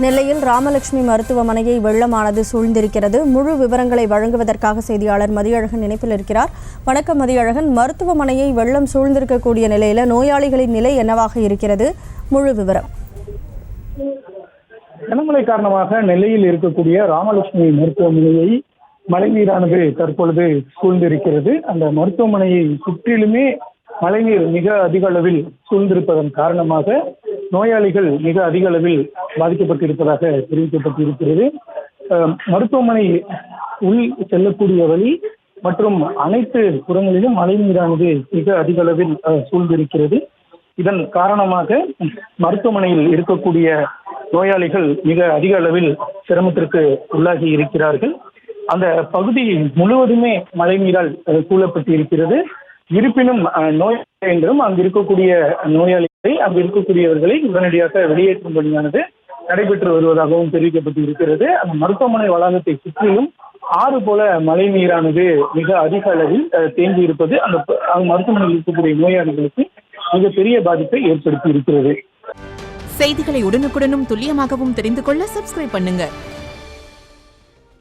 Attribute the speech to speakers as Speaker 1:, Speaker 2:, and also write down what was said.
Speaker 1: நெல்லையில் ராமலட்சுமி மருத்துவமனையை வெள்ளமானது சூழ்ந்திருக்கிறது. முழு விவரங்களை வழங்குவதற்காக செய்தியாளர் மதியழகன் இணைப்பில் இருக்கிறார். வணக்கம் மதியழகன். மருத்துவமனையை வெள்ளம் சூழ்ந்திருக்கக்கூடிய நிலையில நோயாளிகளின் நிலை என்னவாக இருக்கிறது? முழு விவரம்.
Speaker 2: கனமழை காரணமாக நெல்லையில் இருக்கக்கூடிய ராமலட்சுமி மருத்துவமனையை மழைநீரானது தற்பொழுது சூழ்ந்திருக்கிறது. அந்த மருத்துவமனையை சுற்றிலுமே மழைநீர் மிக அதிக அளவில் சூழ்ந்திருப்பதன் காரணமாக நோயாளிகள் மிக அதிக அளவில் பாதிக்கப்பட்டிருப்பதாக தெரிவிக்கப்பட்டிருக்கிறது. மருத்துவமனை உள் செல்லக்கூடிய வழி மற்றும் அனைத்து புறங்களிலும் மழைநீரானது மிக அதிக அளவில் சூழ்ந்திருக்கிறது. இதன் காரணமாக மருத்துவமனையில் இருக்கக்கூடிய நோயாளிகள் மிக அதிக அளவில் சிரமத்திற்கு உள்ளாகி இருக்கிறார்கள். அந்த பகுதி முழுவதுமே மழைநீரால் சூழப்பட்டு இருக்கிறது. இருப்பினும் நோய் என்றும் அங்கு இருக்கக்கூடிய நோயாளிகளை அங்கு இருக்கக்கூடியவர்களை உடனடியாக வெளியேற்றும் பணியானது நடைபெற்று வருவதாகவும் தெரிவிக்கப்பட்டு இருக்கிறது. அந்த மருத்துவமனை வளாகத்தை சுற்றிலும் ஆறு போல மழை நீரானது மிக அதிக அளவில் தேங்கி இருப்பது அந்த மருத்துவமனையில் இருக்கக்கூடிய நோயாளிகளுக்கு மிகப்பெரிய பாதிப்பை ஏற்படுத்தி இருக்கிறது.
Speaker 3: செய்திகளை உடனுக்குடனும் துல்லியமாகவும் தெரிந்து கொள்ள சப்ஸ்கிரைப் பண்ணுங்க.